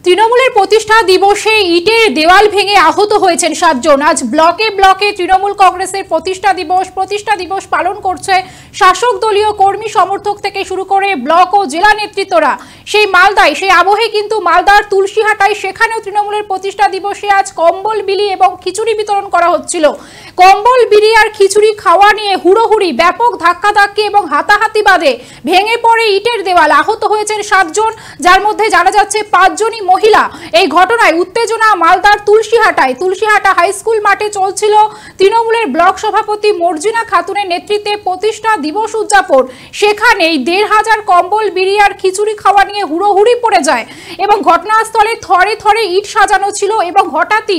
তৃণমূলের প্রতিষ্ঠা দিবসে ইটের দেওয়াল ভেঙে আহত হয়েছেন 7 জন। আজ ব্লকে ব্লকে তৃণমূল কংগ্রেসের প্রতিষ্ঠা দিবস পালন করছে শাসক দলীয় কর্মী সমর্থক থেকে শুরু করে ব্লক ও জেলা নেতৃত্বরা। সেই মালদায় সেই আবহে কিন্তু মালদার তুলসীহাটায় সেখানেও তৃণমূলের প্রতিষ্ঠা দিবসে আজ কম্বল বিলি এবং খিচুড়ি বিতরণ করা হচ্ছিল। কম্বল বিলি আর খিচুড়ি খাওয়া নিয়ে হুড়োহুড়ি, ব্যাপক ধাক্কাধাক্কি এবং হাতাহাতি বাদে ভেঙে পড়ে ইটের দেওয়াল। আহত হয়েছেন 7 জন, যার মধ্যে জানা যাচ্ছে 5 জনই মহিলা। এই ঘটনায় উত্তেজনা মালদার তুলসীহাটা হাই স্কুল মাঠে চলছিল তৃণমূলের ব্লক সভাপতি মর্জিনা খাতুনের নেতৃত্বে প্রতিষ্ঠা দিবস উদযাপন। সেখানেই 1,500 কম্বল বিলি আর খিচুড়ি খাওয়া নিয়ে হুড়োহুড়ি পড়ে যায় এবং ঘটনাস্থলে থরে থরে ইট সাজানো ছিল এবং হঠাৎই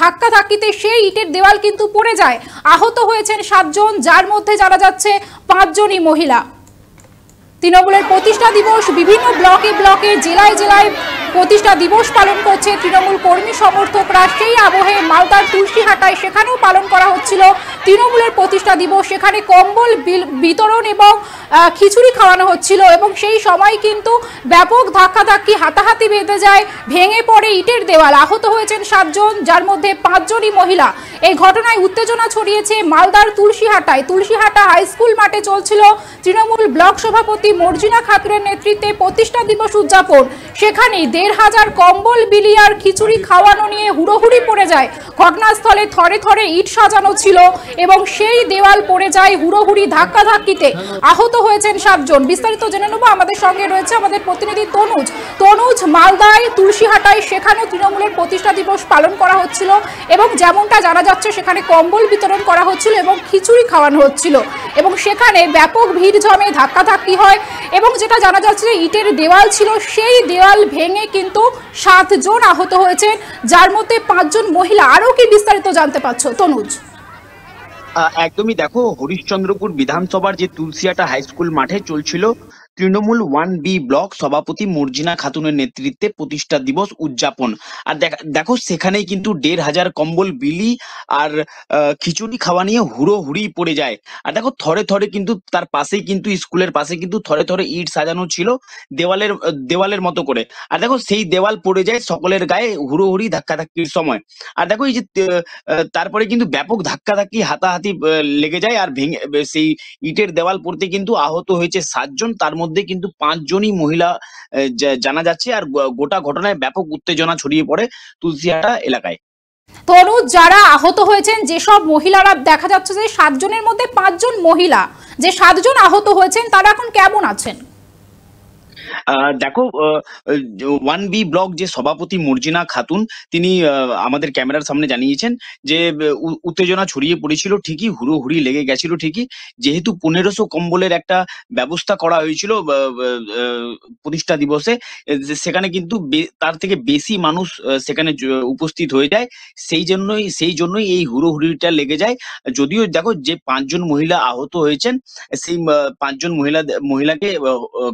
ধাক্কাধাক্কিতে সেই ইটের দেওয়াল কিন্তু পড়ে যায়। আহত হয়েছেন 7 জন, যার মধ্যে জানা যাচ্ছে 5 জনই মহিলা। তৃণমূলের প্রতিষ্ঠা দিবস বিভিন্ন ব্লকে জেলায় প্রতিষ্ঠা দিবস পালন করছে তৃণমূল কর্মী সমর্থকরা। সেই আবহে মালদার তুলসীহাটায় সেখানেও পালন করা হচ্ছিল তৃণমূলের প্রতিষ্ঠা দিবস। সেখানে কম্বল বিতরণ এবং খিচুড়ি খাওয়ানো হচ্ছিল এবং সেই সময় কিন্তু ব্যাপক ধাক্কাধাক্কি, হাতাহাতি বেঁধে যায়, ভেঙে পড়ে ইটের দেওয়াল। আহত হয়েছেন 7 জন, যার মধ্যে 5 জনই মহিলা। এই ঘটনায় উত্তেজনা ছড়িয়েছে মালদার তুলসীহাটা হাই স্কুল মাঠে চলছিল তৃণমূল ব্লক সভাপতি মর্জিনা খাতুনের নেতৃত্বে প্রতিষ্ঠা দিবস উদযাপন। সেখানেই 1,500 কম্বল বিলি আর খিচুড়ি খাওয়ানো নিয়ে হুড়োহুড়ি পড়ে যায়। ঘটনাস্থলে থরে থরে ইট সাজানো ছিল এবং সেই দেওয়াল পড়ে যায় হুড়োহুড়ি, ধাক্কাধাক্কিতে। আহত হয়েছেন 7 জন। বিস্তারিত জেনে নেব, আমাদের সঙ্গে রয়েছে আমাদের প্রতিনিধি তনুজ। মালদায় তুলসীহাটায় সেখানেও তৃণমূলের প্রতিষ্ঠা দিবস পালন করা হচ্ছিল এবং যেমনটা জানা যাচ্ছে সেখানে কম্বল বিতরণ করা হচ্ছিল এবং খিচুড়ি খাওয়ানো হচ্ছিল এবং সেখানে ব্যাপক ভিড় জমে, ধাক্কাধাক্কি হয় এবং যেটা জানা যাচ্ছে যে ইটের দেওয়াল ছিল, সেই দেওয়াল ভেঙে কিন্তু 7 জন আহত হয়েছেন, যার মধ্যে 5 জন মহিলা। আরো কি বিস্তারিত জানতে পারছো তনুজ? একদমই, দেখো, হরিশ্চন্দ্রপুর বিধানসভার যে তুলসীহাটা হাই স্কুল মাঠে চলছিল তৃণমূল 1B ব্লক সভাপতি মর্জিনা খাতুনের নেতৃত্বে প্রতিষ্ঠা দিবস উদযাপন। আর দেখো সেখানেই কিন্তু 1,500 কম্বল বিলি আর খিচুড়ি খাওয়া নিয়ে হুড়োহুড়ি পড়ে যায়। আর দেখো থরে থরে কিন্তু তার পাশেই কিন্তু স্কুলের পাশে কিন্তু থরে থরে ইট সাজানো ছিল দেওয়ালের মতো করে। আর দেখো সেই দেওয়াল পড়ে যায় সকলের গায়ে হুড়োহুড়ি ধাক্কাধাক্কির সময়। আর দেখো এই যে তারপরে কিন্তু ব্যাপক ধাক্কাধাক্কি, হাতাহাতি লেগে যায় আর ভেঙে সেই ইটের দেওয়াল পড়তে কিন্তু আহত হয়েছে 7 জন, তার মধ্যে কিন্তু 5 জনই মহিলা জানা যাচ্ছে। আর গোটা ঘটনায় ব্যাপক উত্তেজনা ছড়িয়ে পড়ে তুলসীহাটা এলাকায়। তনুজ, যারা আহত হয়েছেন, যেসব মহিলারা দেখা যাচ্ছে যে 7 জনের মধ্যে 5 জন মহিলা, যে 7 জন আহত হয়েছেন তারা এখন কেমন আছেন? দেখো, 1B ব্লক যে সভাপতি মর্জিনা খাতুন তিনি আমাদের ক্যামেরার সামনে জানিয়েছেন যে উত্তেজনা ছড়িয়ে পড়েছিল ঠিকই, হুড়োহুড়ি লেগে গেছিল ঠিকই, যেহেতু 1500 কম্বলের একটা ব্যবস্থা করা হয়েছিল প্রতিষ্ঠা দিবসে। সেখানে কিন্তু তার থেকে বেশি মানুষ সেখানে উপস্থিত হয়ে যায়, সেই জন্যই এই হুড়োহুড়িটা লেগে যায়। যদিও দেখো যে 5 জন মহিলা আহত হয়েছেন, সেই 5 জন মহিলাকে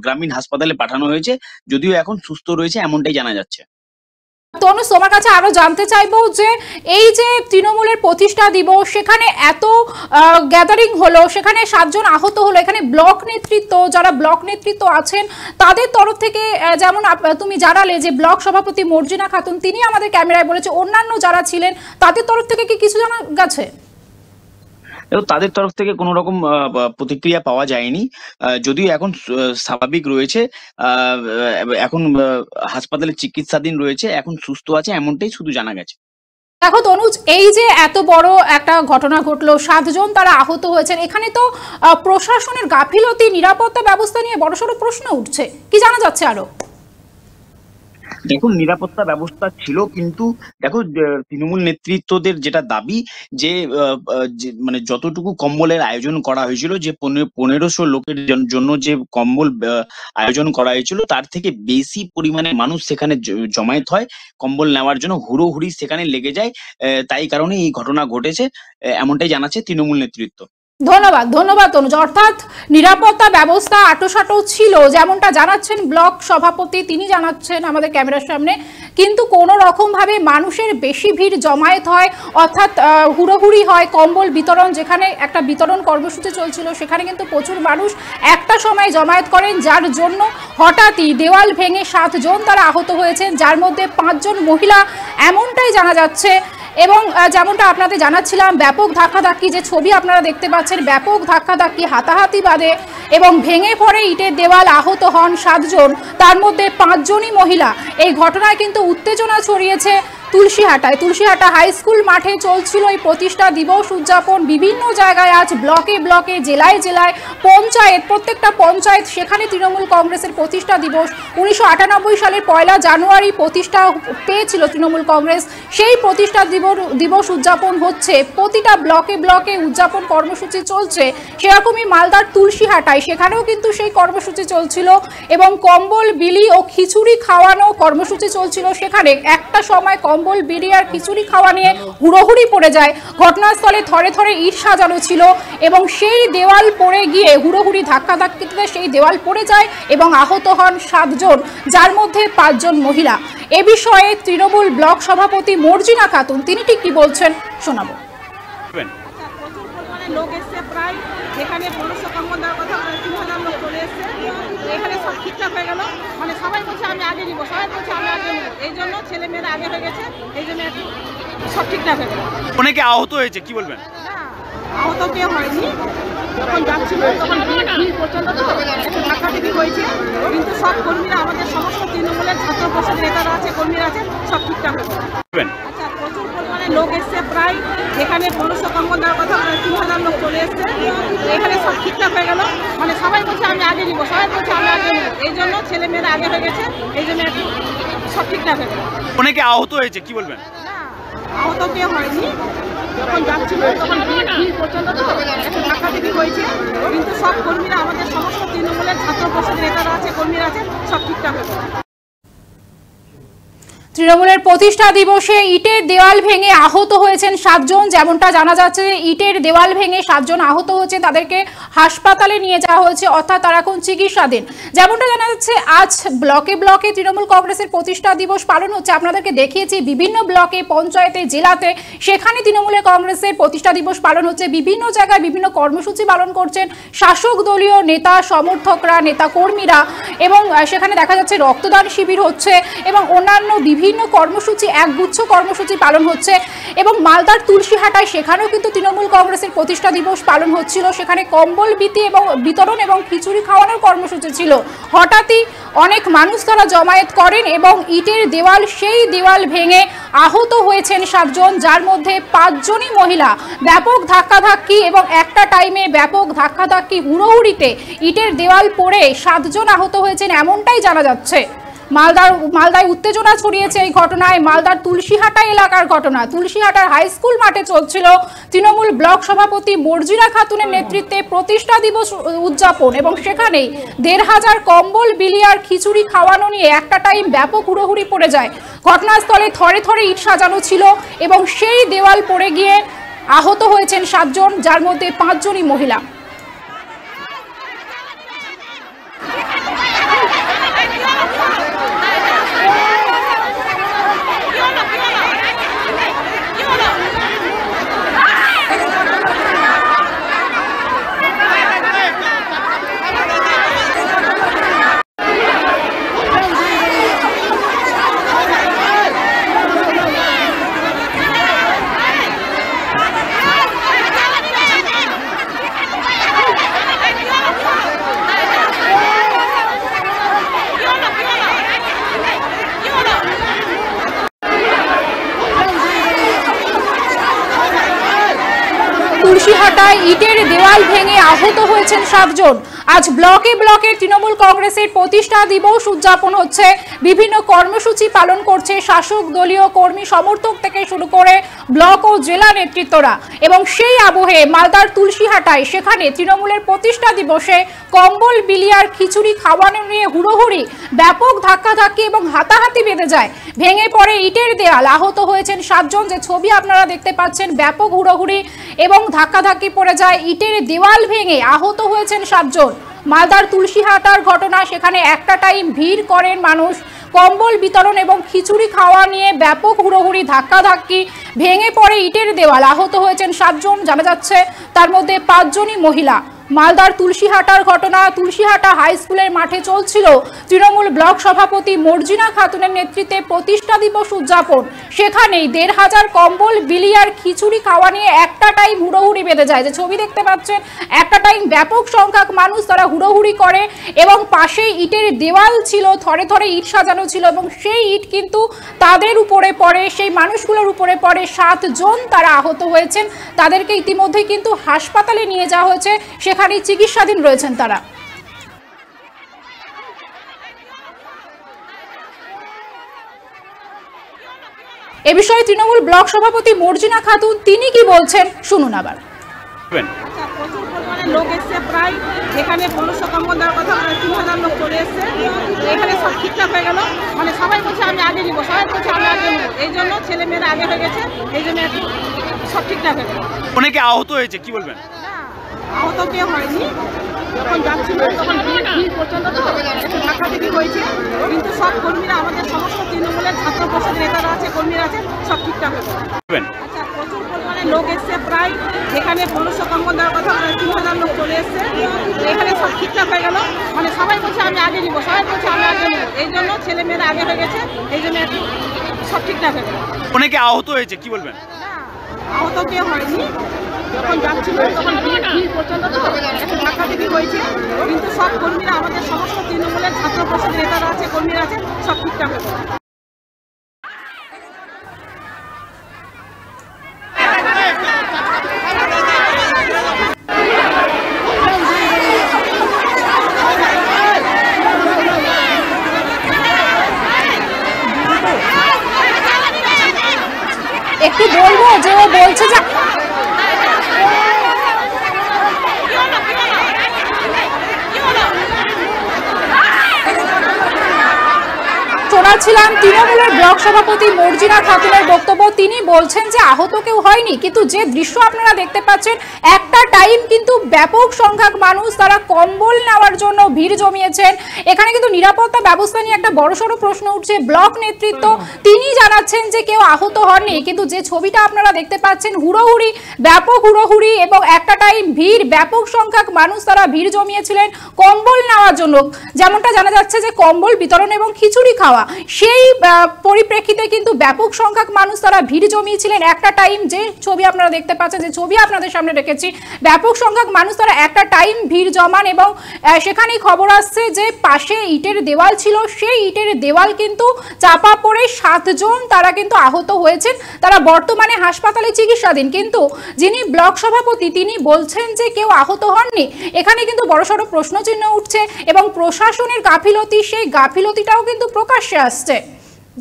গ্রামীণ হাসপাতালে পাঠানো হয়েছে, যদিও এখন সুস্থ রয়েছে এমনটাই জানা যাচ্ছে। তনুজ, তোমার কাছে আরো জানতে চাইবো যে এই যে তৃণমূলের প্রতিষ্ঠা দিবস, সেখানে এত গ্যাদারিং হলো, সেখানে 7 জন আহত হলো, এখানে যারা ব্লক নেতৃত্ব আছেন তাদের তরফ থেকে, যেমন তুমি জানালে যে ব্লক সভাপতি মর্জিনা খাতুন তিনি আমাদের ক্যামেরায় বলেছে, অন্যান্য যারা ছিলেন তাদের তরফ থেকে কি কিছু জানা গেছে? তাদের তরফ থেকে কোনো রকম প্রতিক্রিয়া পাওয়া যায়নি, যদিও এখন স্বাভাবিক রয়েছে, এখন হাসপাতালে চিকিৎসাধীন রয়েছে, এখন সুস্থ আছে এমনটাই শুধু জানা গেছে। দেখো তনুজ, এই যে এত বড় একটা ঘটনা ঘটলো, 7 জন তারা আহত হয়েছেন, এখানে তো প্রশাসনের গাফিলতি, নিরাপত্তা ব্যবস্থা নিয়ে বড়সড় প্রশ্ন উঠছে, কি জানা যাচ্ছে আরো? দেখুন, নিরাপত্তা ব্যবস্থা ছিল, কিন্তু দেখো তৃণমূল নেতৃত্বদের যেটা দাবি যে মানে যতটুকু কম্বলের আয়োজন করা হয়েছিল, যে 1500 লোকের জন্য যে কম্বল আয়োজন করা হয়েছিল, তার থেকে বেশি পরিমাণে মানুষ সেখানে জমায়েত হয় কম্বল নেওয়ার জন্য, হুড়োহুড়ি সেখানে লেগে যায়। তাই কারণে এই ঘটনা ঘটেছে এমনটাই জানাচ্ছে তৃণমূল নেতৃত্ব। ধন্যবাদ ধন্যবাদ তনুজ। অর্থাৎ নিরাপত্তা ব্যবস্থা আটোসাটো ছিল যেমনটা জানাচ্ছেন ব্লক সভাপতি, তিনি জানাচ্ছেন আমাদের ক্যামেরার সামনে, কিন্তু কোনো রকম ভাবে মানুষের বেশি ভিড় জমায়েত হয়, অর্থাৎ হুড়োহুড়ি হয়, কম্বল বিতরণ, যেখানে একটা বিতরণ কর্মসূচি চলছিল সেখানে কিন্তু প্রচুর মানুষ একটা সময় জমায়েত করেন, যার জন্য হঠাৎই দেওয়াল ভেঙে 7 জন তারা আহত হয়েছেন, যার মধ্যে 5 জন মহিলা এমনটাই জানা যাচ্ছে। এবং যেমনটা আপনাদের জানাচ্ছিলাম, ব্যাপক ধাক্কাধাক্কি, যে ছবি আপনারা দেখতে পাচ্ছেন, ব্যাপক ধাক্কাধাক্কি, হাতাহাতি বাদে এবং ভেঙে পড়ে ইটের দেওয়াল, আহত হন 7 জন, তার মধ্যে 5 জনই মহিলা। এই ঘটনায় কিন্তু উত্তেজনা ছড়িয়েছে তুলসীহাটা হাই স্কুল মাঠে চলছিল এই প্রতিষ্ঠা দিবস উদযাপন। বিভিন্ন জায়গায় আজ ব্লকে ব্লকে, জেলায় জেলায়, পঞ্চায়েত, প্রত্যেকটা পঞ্চায়েত, সেখানে তৃণমূল কংগ্রেসের প্রতিষ্ঠা দিবস 1998 সালের 1 জানুয়ারি প্রতিষ্ঠা পেয়েছিল তৃণমূল কংগ্রেস। সেই প্রতিষ্ঠা দিবস উদযাপন হচ্ছে, প্রতিটা ব্লকে ব্লকে উদযাপন কর্মসূচি চলছে। সেরকমই মালদার তুলসীহাটায়, সেখানেও কিন্তু সেই কর্মসূচি চলছিল এবং কম্বল বিলি ও খিচুড়ি খাওয়ানো কর্মসূচি চলছিল। সেখানে একটা সময় কম্বল বিলি আর খিচুড়ি খাওয়া নিয়ে হুড়োহুড়ি পড়ে যায়। ঘটনাস্থলে থরে থরে ইট সাজানো ছিল এবং সেই দেওয়াল পড়ে গিয়ে হুড়োহুড়ি ধাক্কাধাক্কিতে সেই দেওয়াল পড়ে যায় এবং আহত হন 7 জন, যার মধ্যে 5 জন মহিলা। এ বিষয়ে তৃণমূল ব্লক সভাপতি মর্জিনা খাতুন তিনি ঠিক কি বলছেন শোনাবো। লোক এসছে প্রায়, যেখানে 1500 কম্বল দেওয়ার কথা 3000 লোক চলে এসছে। এখানে সব ঠিকঠাক হয়ে গেল, মানে সবাই বলছে আমি আগে নিব, সবাই বলছে আমি আগে নিব, এই জন্য ছেলে মেয়েরা আগে হয়ে গেছে, এই জন্য সব ঠিকঠাক হয়ে গেল। অনেকে আহত হয়েছে, কি বলবেন? আহত কেউ হয়নি, যখন যাচ্ছিল তখন ভিড় প্রচন্ড, একটু ধাক্কাধাক্কি হয়েছে, কিন্তু সব কর্মীরা, আমাদের সমস্ত তৃণমূলের ছাত্র পরিষদ নেতারা আছে, কর্মীরা আছে, সব ঠিকঠাক হয়ে গেল। আচ্ছা, প্রচুর পরিমাণে লোক এসছে প্রায়, যেখানে 1500 কম্বল দেওয়ার কথা 3000 লোক চলে এসছে। এখানে সব ঠিকঠাক হয়ে গেল, মানে সবাই বলছে আমি আগে নিব, সবাই বলছে আমি আগে নিব, এই জন্য ছেলে মেয়েরা আগে হয়ে গেছে, এই জন্য সব ঠিকঠাক হয়ে গেল। অনেকে আহত হয়েছে, কি বলবেন? আহত কেউ হয়নি, যখন যাচ্ছিল তখন ভিড় প্রচন্ড, একটু ধাক্কাধাক্কি হয়েছে, কিন্তু সব কর্মীরা, আমাদের সমস্ত তৃণমূলের ছাত্র পরিষদ নেতারা আছে, কর্মীরা আছে, সব ঠিকঠাক হয়ে গেল। তৃণমূলের প্রতিষ্ঠা দিবসে ইটের দেওয়াল ভেঙে আহত হয়েছেন 7 জন, যেমনটা জানা যাচ্ছে ইটের দেওয়াল ভেঙে 7 জন আহত হয়েছে, তাদেরকে হাসপাতালে নিয়ে যাওয়া হয়েছে, অর্থাৎ তারা এখন চিকিৎসাধীন। যেমনটা জানা যাচ্ছে আজ ব্লকে ব্লকে তৃণমূল কংগ্রেসের প্রতিষ্ঠা দিবস পালন হচ্ছে, আপনাদেরকে দেখিয়েছি বিভিন্ন ব্লকে, পঞ্চায়েতে, জেলাতে, সেখানে তৃণমূলের কংগ্রেসের প্রতিষ্ঠা দিবস পালন হচ্ছে। বিভিন্ন জায়গায় বিভিন্ন কর্মসূচি পালন করছেন শাসক দলীয় নেতা সমর্থকরা, নেতা কর্মীরা, এবং সেখানে দেখা যাচ্ছে রক্তদান শিবির হচ্ছে এবং অন্যান্য বিভিন্ন কর্মসূচি, একগুচ্ছ কর্মসূচি পালন হচ্ছে। এবং মালদার তুলসীহাটায় সেখানেও কিন্তু তৃণমূল কংগ্রেসের প্রতিষ্ঠা দিবস পালন হচ্ছিল, সেখানে কম্বল বিতরণ এবং খিচুড়ি খাওয়ানোর কর্মসূচি ছিল। হঠাৎই অনেক মানুষ তারা জমায়েত করেন এবং ইটের দেওয়াল, সেই দেওয়াল ভেঙে আহত হয়েছেন 7 জন, যার মধ্যে 5 জনই মহিলা। ব্যাপক ধাক্কাধাক্কি এবং একটা টাইমে ব্যাপক ধাক্কাধাক্কি, হুড়োহুড়িতে ইটের দেওয়াল পড়ে 7 জন আহত হয়েছেন, এমনটাই জানা যাচ্ছে। মালদায় উত্তেজনা ছড়িয়েছে এই ঘটনায়। মালদার তুলসীহাটা এলাকার ঘটনা, তুলসীহাটার হাই স্কুল মাঠে চলছিল তৃণমূল ব্লক সভাপতি মর্জিনা খাতুনের নেতৃত্বে প্রতিষ্ঠা দিবস উদযাপন এবং সেখানেই 1500 কম্বল বিলি আর খিচুড়ি খাওয়ানো নিয়ে একটা টাইম ব্যাপক হুড়োহুড়ি পড়ে যায়। ঘটনাস্থলে থরে থরে ইট সাজানো ছিল এবং সেই দেওয়াল পড়ে গিয়ে আহত হয়েছেন 7 জন, যার মধ্যে 5 জনই মহিলা। তুলসীহাটায় ইটের দেওয়াল ভেঙে আহত হয়েছেন 7 জন। আজ ব্লকে ব্লকে তৃণমূল কংগ্রেসের প্রতিষ্ঠা দিবস উদযাপন হচ্ছে। বিভিন্ন কর্মসূচি পালন করছে শাসক দলীয় কর্মী সমর্থক থেকে শুরু করে ব্লক ও জেলা নেতৃত্বরা। এবং সেই আবহে মালদার তুলসীহাটায় সেখানে তৃণমূলের প্রতিষ্ঠা দিবসে কম্বল বিলিয়ার খিচুড়ি খাওয়ানো নিয়ে হুড়োহুড়ি, ব্যাপক ধাক্কাধাক্কি এবং হাতাহাতি বেঁধে যায়। ভেঙে পড়ে ইটের দেয়াল, আহত হয়েছেন 7 জন। যে ছবি আপনারা দেখতে পাচ্ছেন, ব্যাপক হুড়োহুড়ি এবং ধাক্কাধাক্কি পড়ে যায়, ইটের দেওয়াল ভেঙে আহত হয়েছেন 7 জন। মালদার তুলসীহাটার ঘটনা, সেখানে একটা টাইম ভিড় করেন মানুষ। কম্বল বিতরণ এবং খিচুড়ি খাওয়া নিয়ে ব্যাপক হুড়োহুড়ি, ধাক্কাধাক্কি, ভেঙে পড়ে ইটের দেওয়াল, আহত হয়েছেন 7 জন। জানা যাচ্ছে তার মধ্যে 5 জনই মহিলা। মালদার তুলসীহাটার ঘটনা, তুলসীহাটা হাই স্কুলের মাঠে চলছিল তৃণমূল ব্লক সভাপতি মর্জিনা খাতুনের নেতৃত্বে প্রতিষ্ঠা দিবস উদযাপন। সেখানেই 1500 কম্বল বিলিয়ার খিচুড়ি খাওয়া নিয়ে একটা টাইম হুড়োহুড়ি বেঁধে যায়। যে ছবি দেখতে পাচ্ছেন, একটা টাইম ব্যাপক সংখ্যক মানুষ তারা হুড়োহুড়ি করে এবং পাশেই ইটের দেওয়াল ছিল, থরে থরে ইট সাজানো ছিল এবং সেই ইট কিন্তু তাদের উপরে পড়ে, সেই মানুষগুলোর উপরে পড়ে। 7 জন তারা আহত হয়েছেন। তাদেরকে ইতিমধ্যে কিন্তু হাসপাতালে নিয়ে যাওয়া হয়েছে, সেখানে চিকিৎসাধীন রয়েছেন তারা। এ বিষয়ে তৃণমূল ব্লক সভাপতি মর্জিনা খাতুন তিনি কি বলছেন শুনুন আবার। প্রচুর পরিমাণে লোক এসছে, প্রায় যেখানে 1500 কম্বল দেওয়ার কথা 3000 লোক চলে এসছে। এখানে সব ঠিকঠাক হয়ে গেল, মানে সবাই বলছে আমি আগে নিবো, সবাই বলছে আমি আগে নিবো। এই জন্য ছেলে মেয়েরা আগে হয়ে গেছে, এই জন্য একটু সব ঠিকঠাক হয়ে গেল। অনেকে আহত হয়েছে, কি বলবেন? আহত কেউ হয়নি, যখন যাচ্ছিল তখন ভিড় প্রচন্ড, তো একটু ধাক্কাধাক্কি হয়েছে, কিন্তু সব কর্মীরা, আমাদের সমস্ত তৃণমূলের ছাত্র পরিষদ নেতারা আছে, কর্মীরা আছে, সব ঠিকঠাক হয়ে গেল। আচ্ছা, প্রচুর পরিমাণে লোক এসছে, প্রায় যেখানে 1500 কম্বল দেওয়ার কথা 3000 লোক চলে এসছে। এখানে সব ঠিকঠাক হয়ে গেল, মানে সবাই বলছে আমি আগে নিবো, সবাই বলছে আমি আগে নিবো। এই জন্য ছেলে মেয়েরা আগে হয়ে গেছে, এই জন্য একটু সব ঠিকঠাক হয়ে গেল। অনেকে আহত হয়েছে, কি বলবেন? আহত কেউ হয়নি, যখন যাচ্ছিল তখন ভিড় প্রচন্ড, তো একটু ধাক্কাধাক্কি হয়েছে, কিন্তু সব কর্মীরা, আমাদের সমস্ত তৃণমূলের ছাত্র পরিষদ নেতারা আছে, কর্মীরা আছে, সব ঠিকঠাক হয়ে গেল। একটু বলবো যে ও বলছে যে শোনাচ্ছিলাম তৃণমূলের ব্লক সভাপতি মর্জিনা খাতুনের বক্তব্য। তিনি বলছেন যে আহত কেউ হয়নি, কিন্তু যে দৃশ্য আপনারা দেখতে পাচ্ছেন, একটা টাইম কিন্তু ব্যাপক সংখ্যক মানুষ তারা কম্বল নেওয়ার জন্য ভিড় জমিয়েছেন। এখানে কিন্তু নিরাপত্তা ব্যবস্থা নিয়ে একটা বড়সড় প্রশ্ন উঠছে। ব্লক নেতৃত্ব তিনি জানাচ্ছেন যে কেউ আহত হননি, কিন্তু যে ছবিটা আপনারা দেখতে পাচ্ছেন, হুড়োহুড়ি, ব্যাপক হুড়োহুড়ি এবং একটা টাইম ভিড়, ব্যাপক সংখ্যক মানুষ তারা ভিড় জমিয়েছিলেন কম্বল নেওয়ার জন্য। যেমনটা জানা যাচ্ছে যে কম্বল বিতরণ এবং খিচুড়ি খাওয়া, সেই পরিপ্রেক্ষিতে কিন্তু ব্যাপক সংখ্যক মানুষ তারা ভিড় জমিয়েছিলেন একটা টাইম। যে ছবি আপনারা দেখতে পাচ্ছেন, যে ছবি আপনাদের সামনে রেখেছি, ব্যাপক সংখ্যক মানুষ তারা একটা টাইম ভিড় জমান এবং সেখানেই খবর আসছে যে পাশে ইটের দেওয়াল ছিল, সেই ইটের দেওয়াল কিন্তু চাপা পড়ে 7 জন তারা কিন্তু আহত হয়েছেন। তারা বর্তমানে হাসপাতালে চিকিৎসাধীন, কিন্তু যিনি ব্লক সভাপতি তিনি বলছেন যে কেউ আহত হননি। এখানে কিন্তু বড়সড় প্রশ্নচিহ্ন উঠছে এবং প্রশাসনের গাফিলতি, সেই গাফিলতিটাও কিন্তু প্রকাশ্যে আসছে।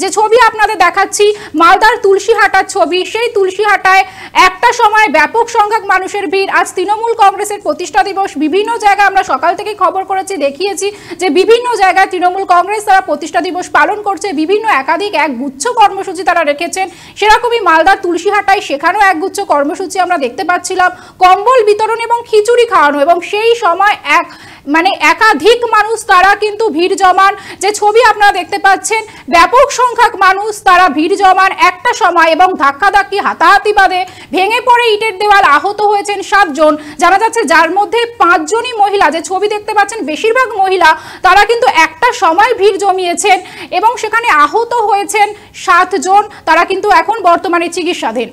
যে ছবি আপনাদের দেখাচ্ছি মালদার তুলসীহাটার ছবি, সেই তুলসীহাটায় একটা সময় ব্যাপক সংখ্যক মানুষের ভিড়। আজ তৃণমূল কংগ্রেসের প্রতিষ্ঠা দিবস, বিভিন্ন জায়গায় আমরা সকাল থেকে খবর করেছি, দেখিয়েছি যে বিভিন্ন জায়গায় তৃণমূল কংগ্রেস তারা প্রতিষ্ঠা দিবস পালন করছে, বিভিন্ন একাধিক একগুচ্ছ কর্মসূচি তারা রেখেছেন। সেরকমই মালদার তুলসীহাটায় সেখানেও একগুচ্ছ কর্মসূচি আমরা দেখতে পাচ্ছিলাম, কম্বল বিতরণ এবং খিচুড়ি খাওয়ানো, এবং সেই সময় একাধিক মানুষ তারা কিন্তু ভিড় জমান। যে ছবি আপনারা দেখতে পাচ্ছেন, ব্যাপক সংখ্যক মানুষ তারা ভিড় জমান একটা সময় এবং ধাক্কাধাক্কি, হাতাহাতি বাদে ভেঙে পড়ে ইটের দেওয়াল, আহত হয়েছেন 7 জন। জানা যাচ্ছে যার মধ্যে 5 জনই মহিলা। যে ছবি দেখতে পাচ্ছেন বেশিরভাগ মহিলা, তারা কিন্তু একটা সময় ভিড় জমিয়েছেন এবং সেখানে আহত হয়েছেন 7 জন। তারা কিন্তু এখন বর্তমানে চিকিৎসাধীন।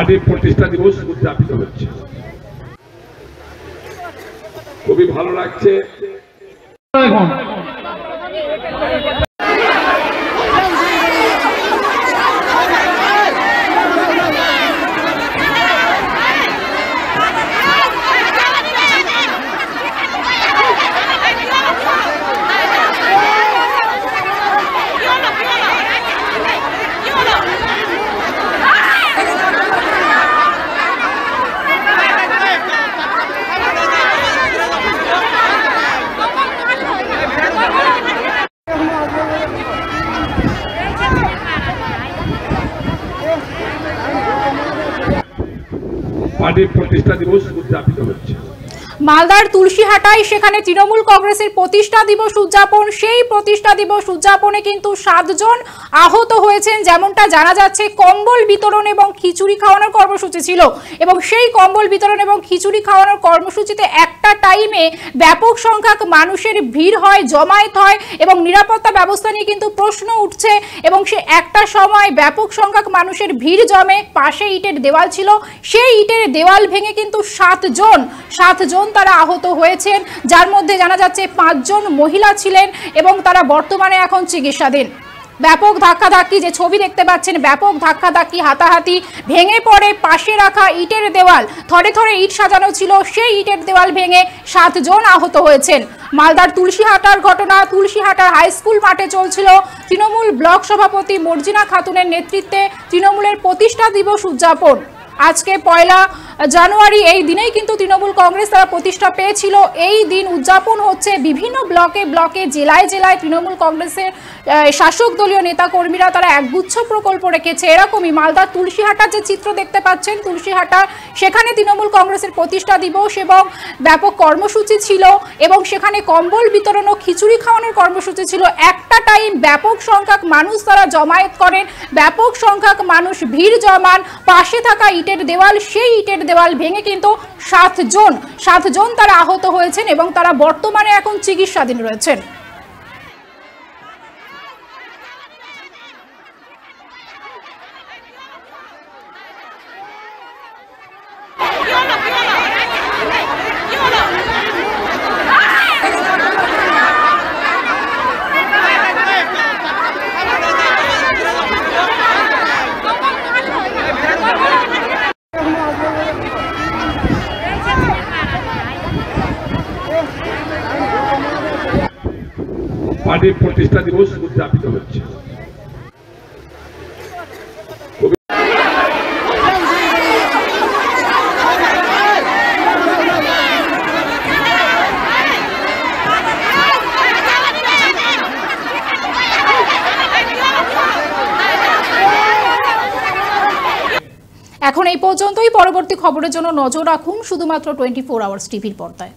পার্টির প্রতিষ্ঠা দিবস উদযাপিত হচ্ছে। খুবই ভালো লাগছে। পার্টির প্রতিষ্ঠা দিবস উদযাপিত হচ্ছে। মালদার তুলসীহাটায় সেখানে তৃণমূল কংগ্রেসের প্রতিষ্ঠা দিবস উদযাপন। সেই প্রতিষ্ঠা দিবস উদযাপনে কিন্তু 7 জন আহত হয়েছেন। যেমনটা জানা যাচ্ছে, কম্বল বিতরণ এবং খিচুড়ি খাওয়ানোর কর্মসূচি ছিল এবং সেই কম্বল বিতরণ এবং খিচুড়ি খাওয়ানোর কর্মসূচিতে একটা টাইমে ব্যাপক সংখ্যক মানুষের ভিড় হয়, জমায়েত হয় এবং নিরাপত্তা ব্যবস্থা নিয়ে কিন্তু প্রশ্ন উঠছে। এবং সে একটা সময় ব্যাপক সংখ্যক মানুষের ভিড় জমে, পাশে ইটের দেওয়াল ছিল, সেই ইটের দেওয়াল ভেঙে কিন্তু 7 জন তারা আহত হয়েছেন, যার মধ্যে জানা যাচ্ছে 5 জন মহিলা ছিলেন এবং তারা বর্তমানে এখন চিকিৎসাধীন। ব্যাপক ধাক্কাধাক্কি, যে ছবি দেখতে পাচ্ছেন, ব্যাপক ধাক্কাধাক্কি, হাতাহাতি, ভেঙে পড়ে পাশে রাখা ইটের দেওয়াল। থরে থরে ইট সাজানো ছিল, সেই ইটের দেওয়াল ভেঙে 7 জন আহত হয়েছেন। মালদার তুলসীহাটার ঘটনা। তুলসীহাটার হাই স্কুল মাঠে চলছিল তৃণমূল ব্লক সভাপতি মর্জিনা খাতুনের নেতৃত্বে তৃণমূলের প্রতিষ্ঠা দিবস উদযাপন। আজকে 1 জানুয়ারি, এই দিনেই কিন্তু তৃণমূল কংগ্রেস তারা প্রতিষ্ঠা পেয়েছিল। এই দিন উদযাপন হচ্ছে বিভিন্ন ব্লকে জেলায় তৃণমূল কংগ্রেসের শাসক দলীয় নেতা কর্মীরা তারা একগুচ্ছ প্রকল্প রেখেছে। এরকমই মালদার তুলসীহাটার যে চিত্র দেখতে পাচ্ছেন, তুলসীহাটা, সেখানে তৃণমূল কংগ্রেসের প্রতিষ্ঠা দিবস এবং ব্যাপক কর্মসূচি ছিল এবং সেখানে কম্বল বিতরণ ও খিচুড়ি খাওয়ানোর কর্মসূচি ছিল। একটা টাইম ব্যাপক সংখ্যক মানুষ তারা জমায়েত করেন, ব্যাপক সংখ্যক মানুষ ভিড় জমান, পাশে থাকা ইটের দেওয়াল, সেই ইটের দেওয়াল ভেঙে কিন্তু 7 জন তারা আহত হয়েছেন এবং তারা বর্তমানে এখন চিকিৎসাধীন রয়েছেন। পার্টির প্রতিষ্ঠা দিবস উদযাপিত হচ্ছে। এখন এই পর্যন্তই। পরবর্তী খবরের জন্য নজর রাখুন শুধুমাত্র 24 আওয়ার্স টিভির পর্দায়।